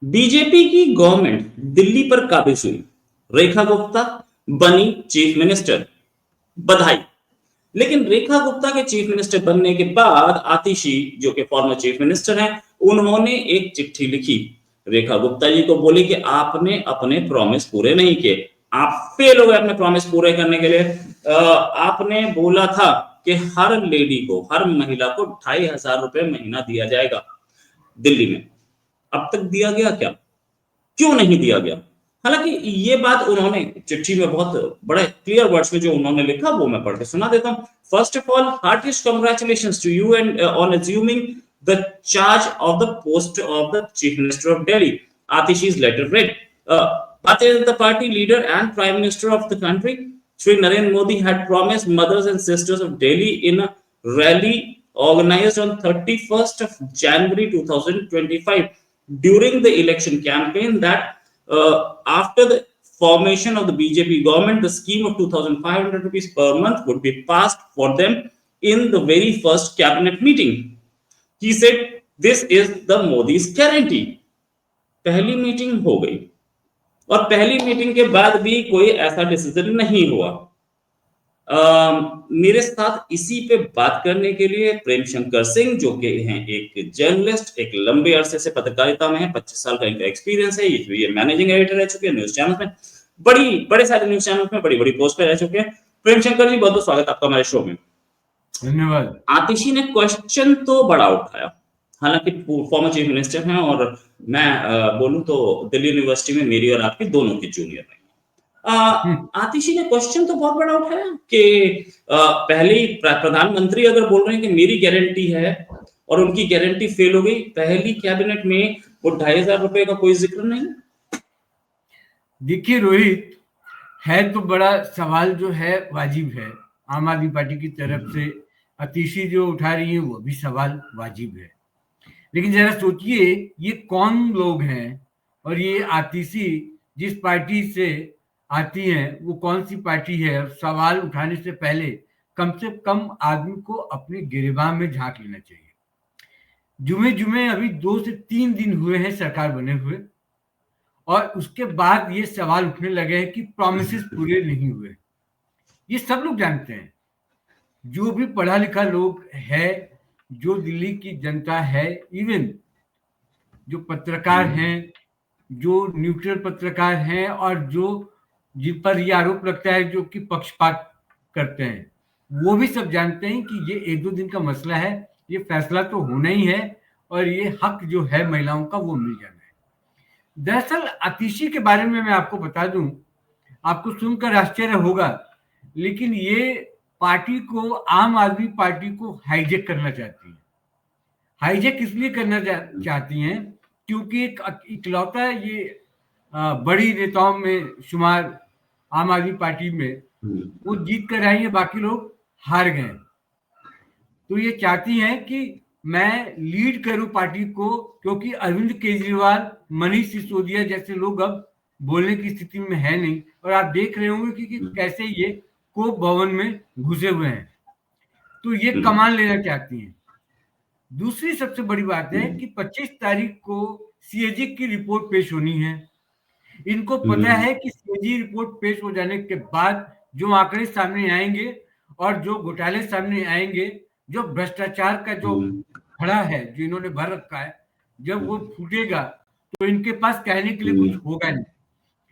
BJP की government Delhi पर काबिज हुई, रेखा गुप्ता बनी चीफ मिनिस्टर। बधाई। लेकिन रेखा गुप्ता के चीफ मिनिस्टर बनने के बाद आतिशी, जो कि फॉर्मर चीफ मिनिस्टर हैं, उन्होंने एक चिट्ठी लिखी। रेखा गुप्ता जी को बोली कि आपने अपने प्रॉमिस पूरे नहीं किए, आप फेल हो गए अपने प्रॉमिस पूरे करने के लिए। आपने बोला था कि हर लेडी को, हर महिला को 2500 रुपए महीना दिया जाएगा दिल्ली में। अब तक दिया गया क्या? क्यों नहीं दिया गया? हालांकि ये बात उन्होंने चिट्ठी में बहुत बड़े क्लियर वर्ड्स में जो उन्होंने लिखा वो मैं पढ़ के सुना देता हूं। First of all, heartiest congratulations to you and on assuming the charge of the post of the chief minister of Delhi. Atishi's letter read, the party leader and prime minister of the country, Shri Narendra Modi, had promised mothers and sisters of Delhi in a rally organized on 31st of January 2025 during the election campaign that after the formation of the BJP government, the scheme of 2,500 rupees per month would be passed for them in the very first cabinet meeting. He said, "This is the Modi's guarantee." पहली meeting हो गई और पहली meeting के बाद भी कोई ऐसा डिसीजन नहीं हुआ। मेरे साथ इसी पे बात करने के लिए प्रेम शंकर सिंह, जो कि हैं एक जर्नलिस्ट, एक लंबे अरसे से पत्रकारिता में है, 25 साल का इनका एक्सपीरियंस है। ये मैनेजिंग एडिटर रह चुके हैं न्यूज चैनल में, बड़े सारे न्यूज चैनल में बड़ी पोस्ट पे रह चुके हैं। प्रेम शंकर जी, बहुत बहुत स्वागत आपका हमारे शो में। धन्यवाद। आतिशी ने क्वेश्चन तो बड़ा उठाया, हालांकि फॉर्मर चीफ मिनिस्टर हैं और मैं बोलूं तो दिल्ली यूनिवर्सिटी में मेरी और आपकी दोनों की जूनियर रही। आतिशी ने क्वेश्चन तो बहुत बड़ा उठाया कि पहले प्रधानमंत्री अगर बोल रहे हैं कि मेरी गारंटी है और उनकी गारंटी फेल हो गई, पहली कैबिनेट में वो 2500 रुपए का कोई जिक्र नहीं। देखिए रोहित, है तो बड़ा सवाल जो है वाजिब है। आम आदमी पार्टी की तरफ से आतिशी जो उठा रही है वो भी सवाल वाजिब है, लेकिन जरा सोचिए ये कौन लोग हैं और ये आतिशी जिस पार्टी से आती हैं वो कौन सी पार्टी है। सवाल उठाने से पहले कम से कम आदमी को अपने गिरबान में झांक लेना चाहिए। जुमे अभी 2 से 3 दिन हुए हैं सरकार बने हुए, और उसके बाद ये सवाल उठने लगे हैं कि प्रॉमिसेस पूरे नहीं हुए। ये सब लोग जानते हैं, जो भी पढ़ा लिखा लोग है, जो दिल्ली की जनता है, इवन जो पत्रकार हैं, जो न्यूट्रल पत्रकार हैं और जो जिन पर ये आरोप लगता है जो कि पक्षपात करते हैं, वो भी सब जानते हैं कि ये 1-2 दिन का मसला है। ये फैसला तो होना ही है और ये हक जो है महिलाओं का वो मिल जाना है। दरअसल आतिशी के बारे में मैं आपको बता दूं, आपको सुनकर आश्चर्य होगा, लेकिन ये पार्टी को, आम आदमी पार्टी को हाईजेक करना चाहती है। हाईजेक इसलिए करना चाहती हैं क्योंकि एक इकलौता ये बड़ी नेताओं में शुमार आम आदमी पार्टी में वो जीत कर आई है, बाकी लोग हार गए। तो ये चाहती हैं कि मैं लीड करूं पार्टी को, क्योंकि अरविंद केजरीवाल, मनीष सिसोदिया जैसे लोग अब बोलने की स्थिति में है नहीं। और आप देख रहे होंगे कि कैसे ये कोप भवन में घुसे हुए हैं, तो ये कमान लेना चाहती हैं। दूसरी सबसे बड़ी बात है कि 25 तारीख को सीएजी की रिपोर्ट पेश होनी है। इनको पता है कि सीएजी रिपोर्ट पेश हो जाने के बाद जो आंकड़े सामने आएंगे और जो घोटाले सामने आएंगे, जो भ्रष्टाचार का जो खड़ा है जो इन्होंने भर रखा है, जब वो फूटेगा तो इनके पास कहने के लिए कुछ होगा नहीं।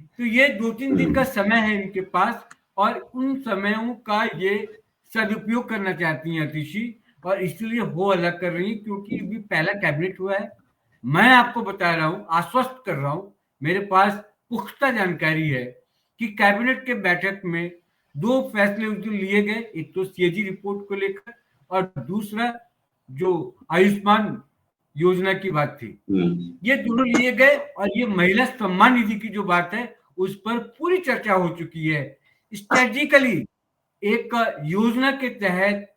तो ये 2-3 दिन का समय है इनके पास, और उन समयों का ये सदुपयोग करना चाहती हैं आतिशी, और इसलिए वो अलग कर रही है क्योंकि अभी पहला कैबिनेट हुआ है। मैं आपको बता रहा हूं, आश्वस्त कर रहा हूं, मेरे पास पुख्ता जानकारी है कि कैबिनेट के बैठक में 2 फैसले उस दिन लिए गए। एक तो सीएजी रिपोर्ट को लेकर और दूसरा जो आयुष्मान योजना की बात थी, ये दोनों लिए गए। और ये महिला सम्मान निधि की जो बात है उस पर पूरी चर्चा हो चुकी है। स्ट्रेटेजिकली एक योजना के तहत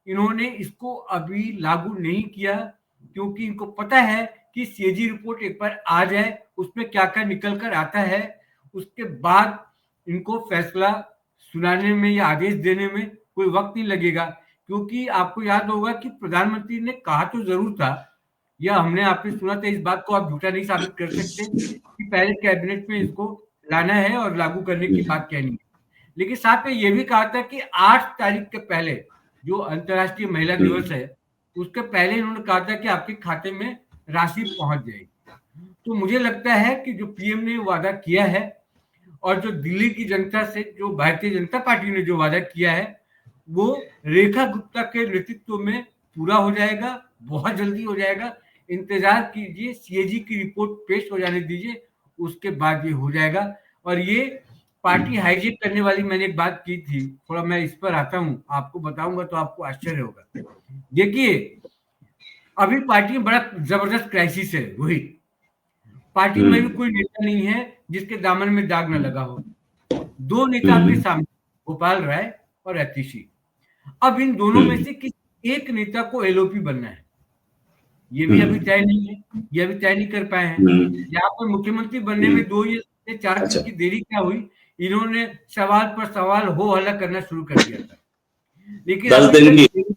इन्होंने इसको अभी लागू नहीं किया, क्योंकि इनको पता है कि सीएजी रिपोर्ट एक बार आ जाए, उसमें क्या क्या निकल कर आता है, उसके बाद इनको फैसला सुनाने में या आदेश देने में कोई वक्त नहीं लगेगा। क्योंकि आपको याद होगा कि प्रधानमंत्री ने कहा तो जरूर था या हमने आपने सुना था, इस बात को आप झूठा नहीं साबित कर सकते कि पहले कैबिनेट में इसको लाना है और लागू करने की बात कहनी है। लेकिन साथ में ये भी कहा था कि 8 तारीख के पहले, जो अंतर्राष्ट्रीय महिला दिवस है, उसके पहले इन्होंने कहा था कि आपके खाते में राशि पहुंच जाएगी। तो मुझे लगता है कि जो पीएम ने वादा किया है और जो दिल्ली की जनता से जो भारतीय जनता पार्टी ने जो वादा किया है, वो रेखा गुप्ता के नेतृत्व में पूरा हो जाएगा, बहुत जल्दी हो जाएगा। इंतजार कीजिए, सीएजी की रिपोर्ट पेश हो जाने दीजिए, उसके बाद ये हो जाएगा। और ये पार्टी हाईजैक करने वाली मैंने एक बात की थी, थोड़ा मैं इस पर आता हूं, आपको बताऊंगा तो आपको आश्चर्य होगा। देखिए, अभी पार्टी में बड़ा जबरदस्त क्राइसिस है। वही पार्टी में भी कोई नेता नहीं है जिसके दामन में दाग न लगा हो। 2 नेता आपके सामने, गोपाल राय और आतिशी। अब इन दोनों में से किसी एक नेता को एलओपी बनना है, ये भी अभी तय नहीं है, ये अभी तय नहीं कर पाए हैं। यहाँ पर मुख्यमंत्री बनने में 2 या 4 दिन की देरी क्या हुई, इन्होंने सवाल पर सवाल हो हल्ला करना शुरू कर दिया था। लेकिन 10 अभी दिन की तक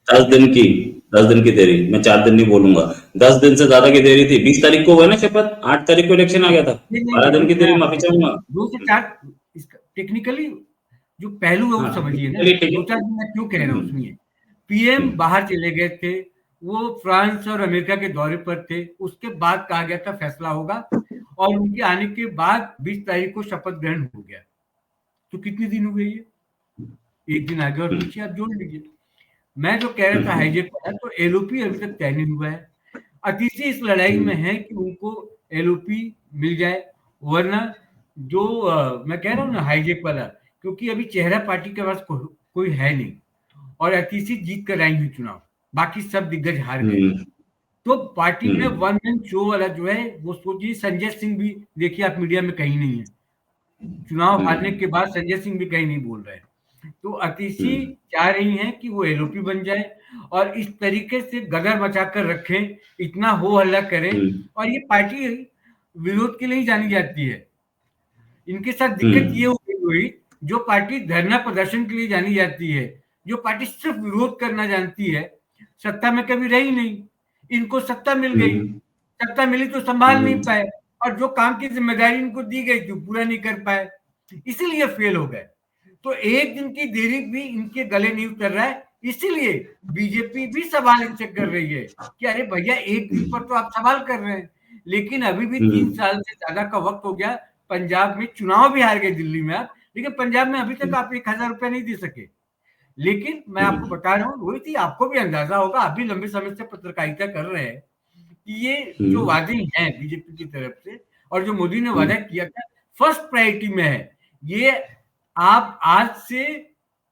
10 दिन की 10 दिन की देरी, मैं 4 दिन नहीं बोलूंगा, 10 दिन से ज्यादा की देरी थी। 20 तारीख को हुआ ना शपथ, 8 तारीख को इलेक्शन आ गया था। नहीं, 12 दिन की मैं देरी, माफी चाहूंगा। 2 से 4 इसका टेक्निकली जो पहलू है वो हाँ, समझिए ना। चलिए ठीक 2-4 है। दिन मैं क्यों कह रहा हूँ सुनिए। पीएम बाहर चले गए थे, वो फ्रांस और अमेरिका के दौरे पर थे, उसके बाद कहा गया था फैसला होगा, और उनके आने के बाद 20 तारीख को शपथ ग्रहण हो गया। तो कितने दिन हुए ये? 1 दिन आगे और पीछे आप जोड़ लीजिए। मैं जो कह रहा था हाईजैक वाला, तो एलओपी अभी तक तय नहीं हुआ है। अतिशी इस लड़ाई में है कि उनको एलओपी मिल जाए, वरना जो मैं कह रहा हूँ ना हाईजैक वाला, क्योंकि अभी चेहरा पार्टी के पास कोई है नहीं, और अतिशी जीत कर आई हुई चुनाव, बाकी सब दिग्गज हार गए। तो पार्टी में वन मैन शो वाला जो है, वो सोचिए, संजय सिंह भी देखिए आप मीडिया में कहीं नहीं है, चुनाव हारने के बाद संजय सिंह भी कहीं नहीं बोल रहे हैं। तो अतिशी चाह रही हैं कि वो एलओपी बन जाए और इस तरीके से गदर मचा कर रखें, इतना हो हल्ला करें, और ये पार्टी विरोध के लिए ही जानी जाती है। इनके साथ दिक्कत ये हो गई हुई, जो पार्टी धरना प्रदर्शन के लिए जानी जाती है, जो पार्टी सिर्फ विरोध करना जानती है, सत्ता में कभी रही नहीं। इनको सत्ता मिल गई, सत्ता मिली तो संभाल नहीं पाए, और जो काम की जिम्मेदारी इनको दी गई थी पूरा नहीं कर पाए, इसीलिए फेल हो गए। तो एक दिन की देरी भी इनके गले नहीं उतर रहा है, इसीलिए बीजेपी भी सवाल इनसे कर रही है कि अरे भैया, एक दिन पर तो आप सवाल कर रहे हैं, लेकिन अभी भी 3 साल से ज्यादा का वक्त हो गया। पंजाब में चुनाव भी हार गए दिल्ली में आप, लेकिन पंजाब में अभी तक आप 1000 रुपया नहीं दे सके। लेकिन मैं आपको बता रहा हूँ, वही थी, आपको भी अंदाजा होगा, आप भी लंबे समय से पत्रकारिता कर रहे हैं, कि ये जो वादे हैं बीजेपी की तरफ से, और जो मोदी ने वादा किया था, फर्स्ट प्रायोरिटी में है। ये आप आज से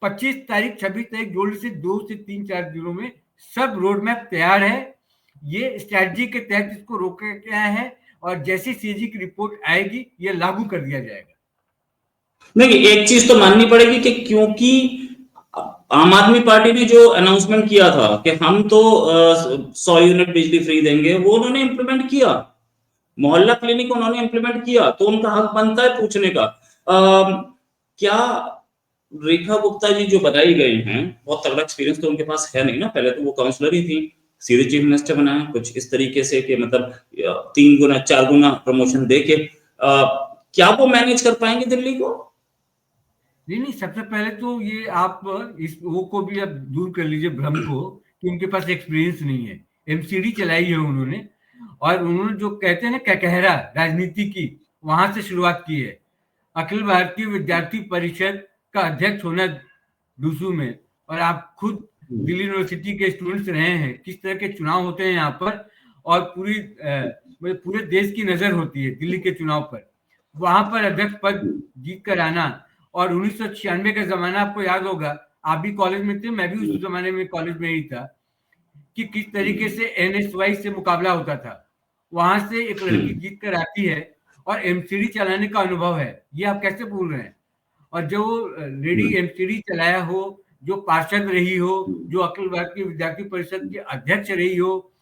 25 तारीख 26 तारीख जोड़ से 2 से 3-4 दिनों में सब रोड मैप तैयार है। ये स्ट्रैटेजी के तहत इसको रोका गया है, और जैसी सीजी की रिपोर्ट आएगी ये लागू कर दिया जाएगा। देखिए, एक चीज तो माननी पड़ेगी कि क्योंकि आम आदमी पार्टी ने जो अनाउंसमेंट किया था कि हम तो 100 यूनिट बिजली फ्री देंगे, वो उन्होंने इंप्लीमेंट किया। मोहल्ला क्लिनिक उन्होंने इंप्लीमेंट किया, तो उनका हक बनता है पूछने का। क्या रेखा गुप्ता जी जो बनाई गई हैं, बहुत तगड़ा एक्सपीरियंस तो उनके पास है नहीं ना, पहले तो वो काउंसलर ही थी, सीधे चीफ मिनिस्टर बनाया कुछ इस तरीके से कि मतलब 3 गुना 4 गुना प्रमोशन देके, क्या वो मैनेज कर पाएंगे दिल्ली को? नहीं, सबसे पहले तो ये आप इस वो को भी आप दूर कर लीजिए भ्रम को, कि उनके पास एक्सपीरियंस नहीं है। एमसीडी चलाई है उन्होंने, और उन्होंने जो कहते हैं ना कहकहरा राजनीति की, वहां से शुरुआत की है। अखिल भारतीय विद्यार्थी परिषद का अध्यक्ष होना डूसू में, और आप खुद दिल्ली यूनिवर्सिटी के स्टूडेंट्स रहे हैं, किस तरह के चुनाव होते हैं यहाँ पर, और पूरे देश की नजर होती है दिल्ली के चुनाव पर। वहां पर अध्यक्ष पद जीत कर आना, और 1996 का जमाना आपको याद होगा, आप भी कॉलेज में थे, मैं भी उस जमाने में कॉलेज में ही था, कि किस तरीके से एनएसवाई से मुकाबला होता था। वहां से एक लड़की जीत कर आती है, और एमसीडी चलाने का अनुभव है, ये आप कैसे भूल रहे हैं। और जो लेडी एमसीडी चलाया हो, जो पार्षद रही हो, जो अखिल भारतीय विद्यार्थी परिषद की अध्यक्ष रही हो,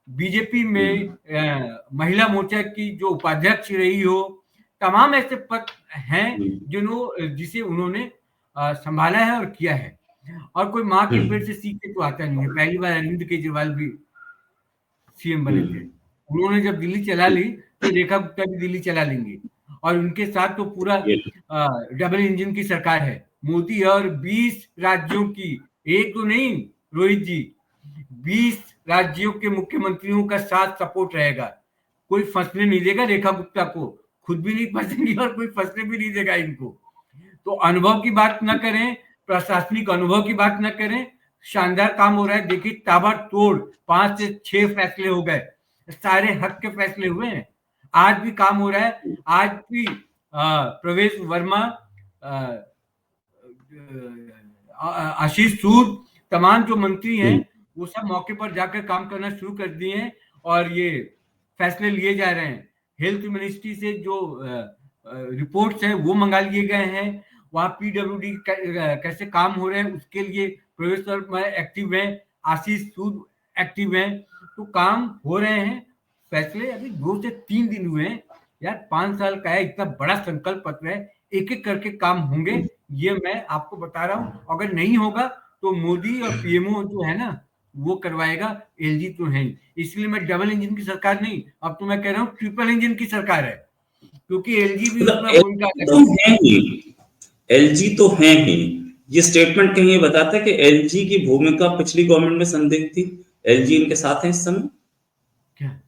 बीजेपी में महिला मोर्चा की जो उपाध्यक्ष रही हो, तमाम ऐसे पद हैं जिसे उन्होंने संभाला है और किया है। और कोई माँ के पेट से सीख के तो आता नहीं है। पहली बार अरविंद केजरीवाल भी सीएम बने थे। उन्होंने जब दिल्ली चला ली तो रेखा गुप्ता भी दिल्ली चला लेंगे और उनके साथ तो पूरा डबल इंजन की सरकार है। मोदी और 20 राज्यों की, एक तो नहीं रोहित जी, 20 राज्यों के मुख्यमंत्रियों का साथ सपोर्ट रहेगा। कोई फंसने नहीं देगा रेखा गुप्ता को, खुद भी नहीं फंसेंगी और कोई फंसने भी नहीं देगा इनको। तो अनुभव की बात ना करें, प्रशासनिक अनुभव की बात ना करें, शानदार काम हो रहा है। देखिए ताबड़तोड़ 5 से 6 फैसले हो गए, सारे हक के फैसले हुए हैं। आज भी काम हो रहा है। आज भी प्रवेश वर्मा, आशीष सूद, तमाम जो मंत्री हैं वो सब मौके पर जाकर काम करना शुरू कर दिए हैं और ये फैसले लिए जा रहे हैं। हेल्थ मिनिस्ट्री से जो रिपोर्ट्स हैं वो मंगा लिए गए हैं। वहाँ पीडब्ल्यूडी कैसे काम हो रहे हैं उसके लिए प्रवेश वर्मा एक्टिव है, आशीष सूद एक्टिव है, तो काम हो रहे हैं। फैसले अभी 2 से 3 दिन हुए हैं यार, 5 साल का है, इतना बड़ा संकल्प पत्र है, एक एक करके काम होंगे, ये मैं आपको बता रहा हूं। अगर नहीं होगा तो मोदी और पीएमओ जो है ना वो करवाएगा, एलजी तो है। इसलिए मैं डबल इंजन की सरकार नहीं, अब तो मैं कह रहा हूँ ट्रिपल इंजन की सरकार है, क्योंकि एलजी भी उसमें भूमिका तो है ही, एलजी तो है ही। ये स्टेटमेंट कहीं ये बताता है कि एलजी की भूमिका पिछली गवर्नमेंट में संदिग्ध थी, एलजी इनके साथ है इस समय। क्या?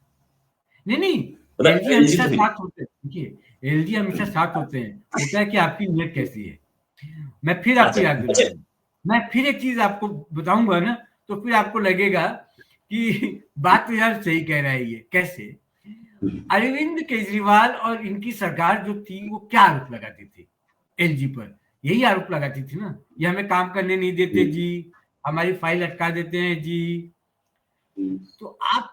नहीं, मतलब एलजी एलजी हमेशा तो है। साथ होते हैं। देखिए एलजी हमेशा साथ होते हैं, होता है कि आपकी नीयत कैसी है। मैं फिर आपको याद दिला दूं, मैं फिर एक चीज आपको बताऊंगा ना तो फिर आपको लगेगा कि बात तो यार सही कह रहा है ये। कैसे? अरविंद केजरीवाल और इनकी सरकार जो थी वो क्या आरोप लगाती थी एलजी पर? यही आरोप लगाती थी ना, ये हमें काम करने नहीं देते जी, हमारी फाइल अटका देते हैं जी। तो आप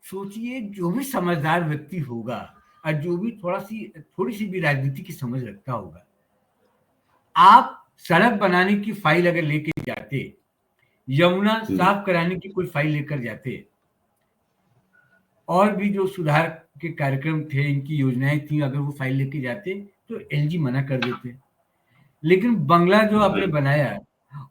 सोचिए, जो भी समझदार व्यक्ति होगा और जो भी थोड़ी सी भी राजनीति की समझ रखता होगा, आप सड़क बनाने की फाइल अगर लेके जाते, यमुना साफ कराने की कोई फाइल लेकर जाते, और भी जो सुधार के कार्यक्रम थे, इनकी योजनाएं थी, अगर वो फाइल लेके जाते तो एलजी मना कर देते। लेकिन बंगला जो आपने बनाया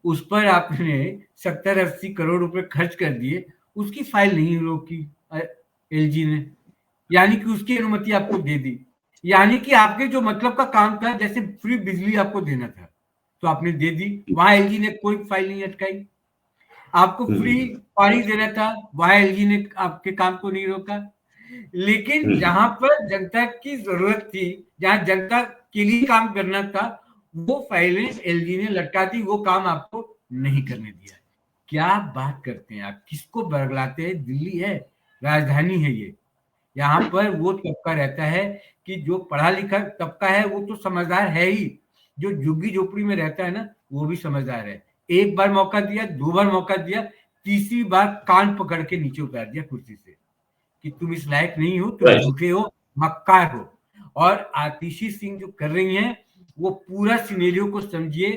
उस पर आपने 70-80 करोड़ रुपए खर्च कर दिए, उसकी फाइल नहीं रोकी एलजी ने, यानी कि उसकी अनुमति आपको दे दी। यानी कि आपके जो मतलब का काम था, जैसे फ्री बिजली आपको देना था तो आपने दे दी, वहां एलजी ने कोई फाइल नहीं अटकाई। आपको फ्री पानी देना था, वहां एलजी ने आपके काम को नहीं रोका। लेकिन जहां पर जनता की जरूरत थी, जहां जनता के लिए काम करना था, वो फाइलें एलजी ने लटका दी, वो काम आपको नहीं करने दिया। क्या बात करते हैं आप, किसको बरगलाते हैं? दिल्ली है, राजधानी है ये, यहाँ पर वो तबका रहता है कि जो पढ़ा लिखा तबका है वो तो समझदार है ही, जो झुग्गी झोपड़ी में रहता है ना वो भी समझदार है। एक बार मौका दिया, 2 बार मौका दिया, तीसरी बार कान पकड़ के नीचे उतार दिया कुर्सी से कि तुम इस लायक नहीं हो, तुम झूठे हो, मक्कार हो। और आतिशी सिंह जो कर रही हैं वो पूरा सिनेरियो को समझिए।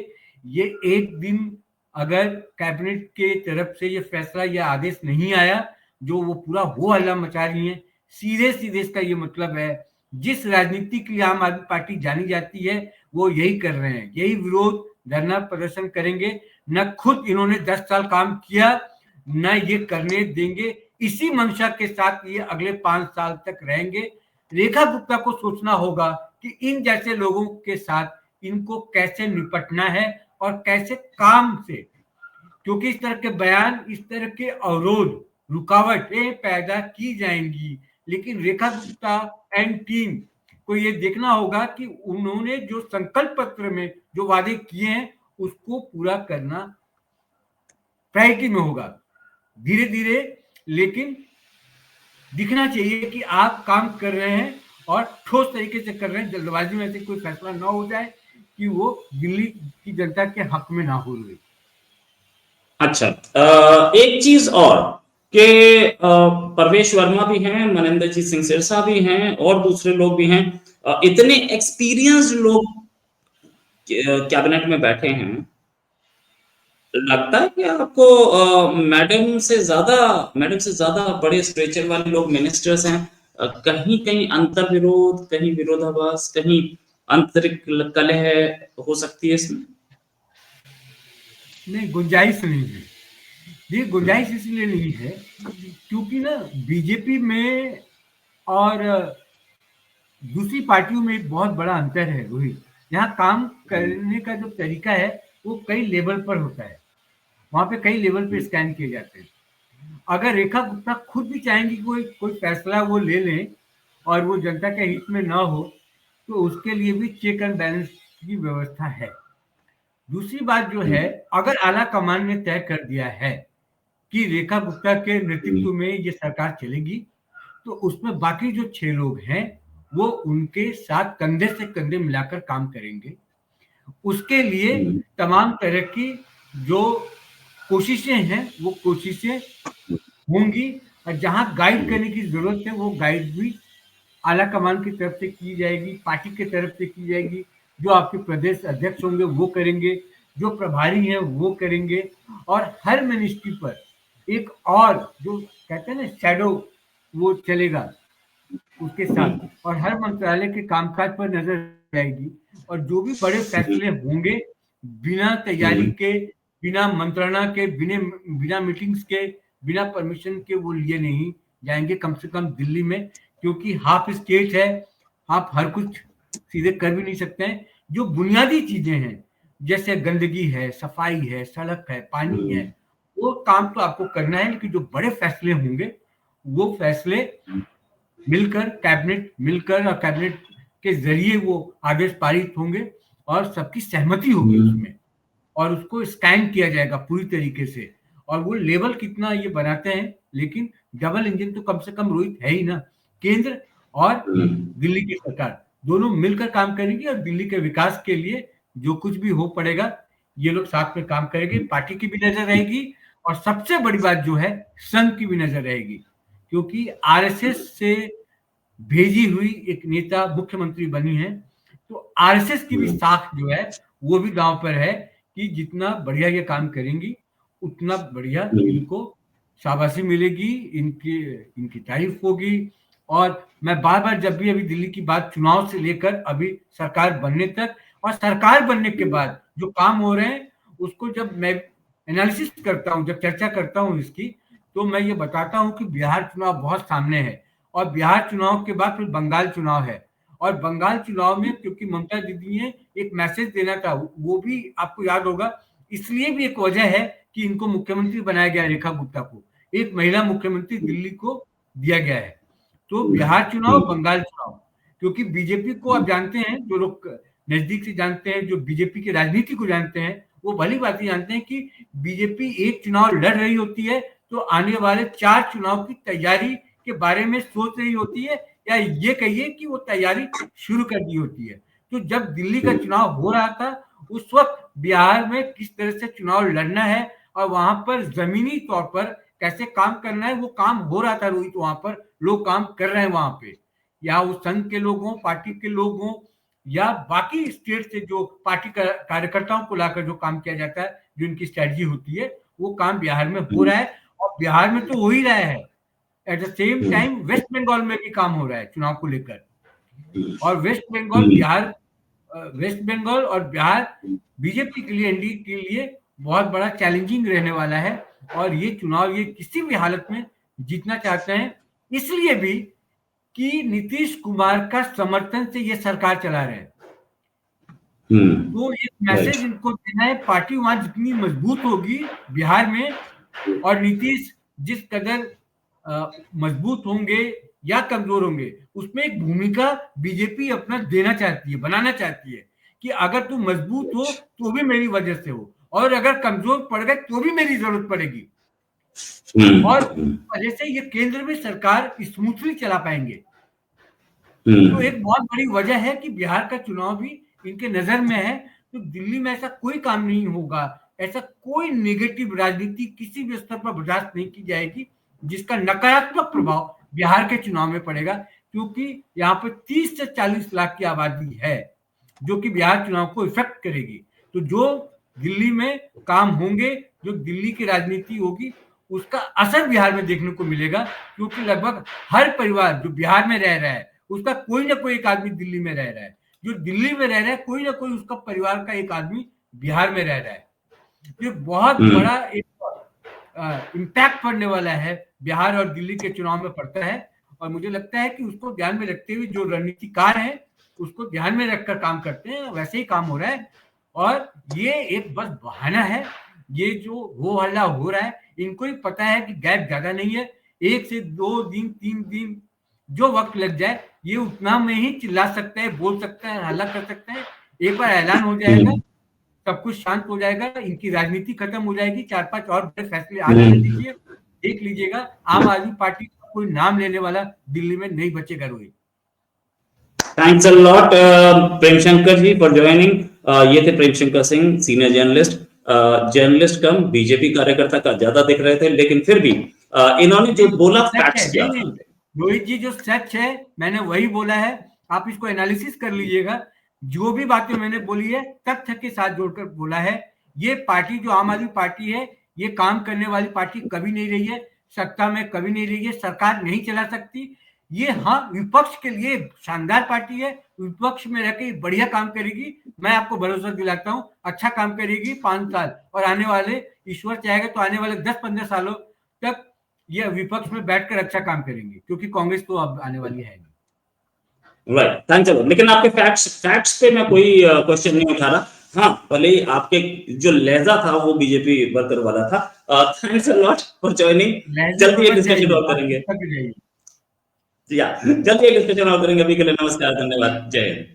ये एक दिन अगर कैबिनेट के तरफ से ये फैसला या आदेश नहीं आया, जो वो पूरा हो हल्ला मचा रही है, सीधे सीधे इसका ये मतलब है जिस राजनीति के लिए आम आदमी पार्टी जानी जाती है वो यही कर रहे हैं, यही विरोध धरना प्रदर्शन करेंगे। न खुद इन्होंने 10 साल काम किया, न ये करने देंगे। इसी मंशा के साथ ये अगले 5 साल तक रहेंगे। रेखा गुप्ता को सोचना होगा कि इन जैसे लोगों के साथ इनको कैसे निपटना है और कैसे काम से, क्योंकि इस तरह के बयान, इस तरह के अवरोध, रुकावटें पैदा की जाएंगी। लेकिन रेखा गुप्ता एंड टीम को ये देखना होगा कि उन्होंने जो संकल्प पत्र में जो वादे किए हैं उसको पूरा करना प्रायोरिटी में होगा, धीरे धीरे। लेकिन दिखना चाहिए कि आप काम कर रहे हैं और ठोस तरीके से कर रहे हैं, जल्दबाजी में से कोई फैसला ना हो जाए कि वो दिल्ली की जनता के हक में ना हो रही। अच्छा, एक चीज और कि परवेश वर्मा भी हैं, मनिंदर सिंह सिरसा भी हैं और दूसरे लोग भी हैं, इतने एक्सपीरियंस्ड लोग कैबिनेट में बैठे हैं। लगता है कि आपको मैडम से ज्यादा बड़े स्ट्रेचर वाले लोग मिनिस्टर्स हैं? कहीं कहीं अंतर विरोध, कहीं विरोधाभास, कहीं आंतरिक कलह हो सकती है इसमें? नहीं, गुंजाइश नहीं है, ये गुंजाइश इसलिए नहीं है क्योंकि ना बीजेपी में और दूसरी पार्टियों में एक बहुत बड़ा अंतर है रोहित। यहाँ काम करने का जो तरीका है वो कई लेवल पर होता है, वहां पे कई लेवल पे स्कैन किए जाते हैं। अगर रेखा गुप्ता खुद भी चाहेंगी कोई कोई फैसला वो ले लें और वो जनता के हित में ना हो, तो उसके लिए भी चेक एंड बैलेंस की व्यवस्था है। दूसरी बात जो है, अगर आला कमान ने तय कर दिया है कि रेखा गुप्ता के नेतृत्व में ये सरकार चलेगी, तो उसमें बाकी जो 6 लोग हैं वो उनके साथ कंधे से कंधे मिलाकर काम करेंगे। उसके लिए तमाम तरह की जो कोशिशें हैं वो कोशिशें होंगी, और जहां गाइड करने की जरूरत है वो गाइड भी आला कमान की तरफ से की जाएगी, पार्टी की तरफ से की जाएगी। जो आपके प्रदेश अध्यक्ष होंगे वो करेंगे, जो प्रभारी हैं वो करेंगे, और हर मिनिस्ट्री पर एक और जो कहते हैं ना शैडो वो चलेगा उसके साथ, और हर मंत्रालय के कामकाज पर नजर जाएगी। और जो भी बड़े फैसले होंगे बिना तैयारी के, बिना मंत्रणा के, बिना बिना मीटिंग्स के, बिना परमिशन के वो लिए नहीं जाएंगे, कम से कम दिल्ली में, क्योंकि हाफ स्टेट है, आप हर कुछ सीधे कर भी नहीं सकते हैं। जो बुनियादी चीजें हैं जैसे गंदगी है, सफाई है, सड़क है, पानी है, वो काम तो आपको करना है, लेकिन जो बड़े फैसले होंगे वो फैसले मिलकर और कैबिनेट के जरिए वो आदेश पारित होंगे और सबकी सहमति होगी उसमें, और उसको स्कैन किया जाएगा पूरी तरीके से। और वो लेवल कितना ये बनाते हैं, लेकिन डबल इंजन तो कम से कम रोहित है ही ना। केंद्र और दिल्ली की सरकार दोनों मिलकर काम करेंगी, और दिल्ली के विकास के लिए जो कुछ भी हो पड़ेगा ये लोग साथ में काम करेंगे। पार्टी की भी नजर रहेगी, और सबसे बड़ी बात जो है संघ की भी नजर रहेगी, क्योंकि आरएसएस से भेजी हुई एक नेता मुख्यमंत्री बनी है, तो आरएसएस की भी साख जो है वो भी गांव पर है कि जितना बढ़िया ये काम करेंगी उतना बढ़िया इनको शाबाशी मिलेगी, इनकी इनकी तारीफ होगी। और मैं बार बार जब भी अभी दिल्ली की बात, चुनाव से लेकर अभी सरकार बनने तक और सरकार बनने के बाद जो काम हो रहे हैं उसको जब मैं एनालिसिस करता हूँ, जब चर्चा करता हूँ इसकी, तो मैं ये बताता हूँ कि बिहार चुनाव बहुत सामने है, और बिहार चुनाव के बाद फिर बंगाल चुनाव है। और बंगाल चुनाव में क्योंकि ममता दीदी ने एक मैसेज देना था, वो भी आपको याद होगा, इसलिए भी एक वजह है कि इनको मुख्यमंत्री बनाया गया, रेखा गुप्ता को एक महिला मुख्यमंत्री दिल्ली को दिया गया है। तो बिहार चुनाव, बंगाल चुनाव, क्योंकि बीजेपी को आप जानते हैं, जो लोग नजदीक से जानते हैं, जो बीजेपी की राजनीति को जानते हैं, वो भली बात जानते हैं कि बीजेपी एक चुनाव लड़ रही होती है तो आने वाले 4 चुनाव की तैयारी के बारे में सोच रही होती है, या ये कहिए कि वो तैयारी शुरू कर दी होती है। तो जब दिल्ली का चुनाव हो रहा था उस वक्त बिहार में किस तरह से चुनाव लड़ना है और वहां पर जमीनी तौर पर कैसे काम करना है, वो काम हो रहा था रोहित। वहां पर लोग काम कर रहे हैं वहां पे, या वो संघ के लोग हों, पार्टी के लोग हों, या बाकी स्टेट से जो पार्टी कार्यकर्ताओं को लाकर जो काम किया जाता है, जो इनकी स्ट्रेटजी होती है, वो काम बिहार में हो रहा है। और बिहार में तो हो ही रहा है, at the same time West Bengal में भी काम हो रहा है चुनाव को लेकर। और वेस्ट बंगाल और बिहार बीजेपी के लिए, एनडीए के लिए बहुत बड़ा चैलेंजिंग रहने वाला है। और ये चुनाव ये किसी भी हालत में जीतना चाहते हैं, इसलिए भी कि नीतीश कुमार का समर्थन से ये सरकार चला रहे हैं। तो एक मैसेज इनको देना है, पार्टी वहां जितनी मजबूत होगी बिहार में, और नीतीश जिस कदर मजबूत होंगे या कमजोर होंगे, उसमें एक भूमिका बीजेपी अपना देना चाहती है, बनाना चाहती है, कि अगर तू मजबूत हो तो भी मेरी वजह से हो, और अगर कमजोर पड़ गए तो भी मेरी जरूरत पड़ेगी। और वजह से ये केंद्र में सरकार स्मूथली चला पाएंगे। तो एक बहुत बड़ी वजह है कि बिहार का चुनाव भी इनके नजर में है। तो दिल्ली में ऐसा कोई काम नहीं होगा, ऐसा कोई नेगेटिव राजनीति किसी भी स्तर पर बर्दाश्त नहीं की जाएगी जिसका नकारात्मक प्रभाव बिहार के चुनाव में पड़ेगा, क्योंकि यहाँ पे 30 से 40 लाख की आबादी है जो कि बिहार चुनाव को इफेक्ट करेगी। तो जो दिल्ली में काम होंगे, जो दिल्ली की राजनीति होगी, उसका असर बिहार में देखने को मिलेगा, क्योंकि लगभग हर परिवार जो बिहार में रह रहा है उसका कोई ना कोई एक आदमी दिल्ली में रह रहा है, जो दिल्ली में रह रहा है कोई ना कोई उसका परिवार का एक आदमी बिहार में रह रहा है। ये बहुत बड़ा एक इम्पैक्ट पड़ने वाला है बिहार और दिल्ली के चुनाव में पड़ता है। और मुझे लगता है कि उसको ध्यान में रखते हुए जो रणनीतिकार हैं उसको ध्यान में रखकर काम करते हैं, वैसे ही काम हो रहा है। और ये एक बस बहाना है, ये जो हो हल्ला हो रहा है, इनको ही पता है कि गैप ज्यादा नहीं है, 1 से 2 दिन 3 दिन जो वक्त लग जाए ये उतना में ही चिल्ला सकते हैं, बोल सकते हैं, हल्ला कर सकते हैं। एक बार ऐलान हो जाएगा सब कुछ शांत हो जाएगा, इनकी राजनीति खत्म हो जाएगी, 4-5 और बड़े फैसले आ जाने दीजिए, देख लीजिएगा आम आदमी पार्टी का कोई नाम लेने वाला दिल्ली में नहीं बचेगा। Rohit, thanks a lot Premshankar ji for joining. ये थे Premshankar Singh, senior journalist, journalist cum BJP कार्यकर्ता का ज्यादा दिख रहे थे, लेकिन फिर भी इन्होंने जो बोला फैक्ट्स क्या था। रोहित जी जो सच है मैंने वही बोला है, आप इसको एनालिसिस कर लीजिएगा। जो भी बातें मैंने बोली है तथ्य के साथ जोड़कर बोला है। ये पार्टी जो आम आदमी पार्टी है ये काम करने वाली पार्टी कभी नहीं रही है, सत्ता में कभी नहीं रही है, सरकार नहीं चला सकती। ये हाँ विपक्ष के लिए शानदार पार्टी है, विपक्ष में रहकर बढ़िया काम करेगी, मैं आपको भरोसा दिलाता हूँ अच्छा काम करेगी 5 साल, और आने वाले ईश्वर चाहेगा तो आने वाले 10-15 सालों तक ये विपक्ष में बैठकर अच्छा काम करेंगे, क्योंकि कांग्रेस तो अब आने वाली है नहीं। Right, thanks a lot. लेकिन आपके फैक्ट्स पे मैं कोई क्वेश्चन नहीं उठा रहा। हाँ, भले ही आपके जो लहजा था वो बीजेपी वर्कर वाला था। Thanks a lot for joining. जल्दी एक डिस्कशन और करेंगे, या जल्दी एक डिस्कशन और करेंगे। अभी के लिए नमस्कार, धन्यवाद, जय हिंद।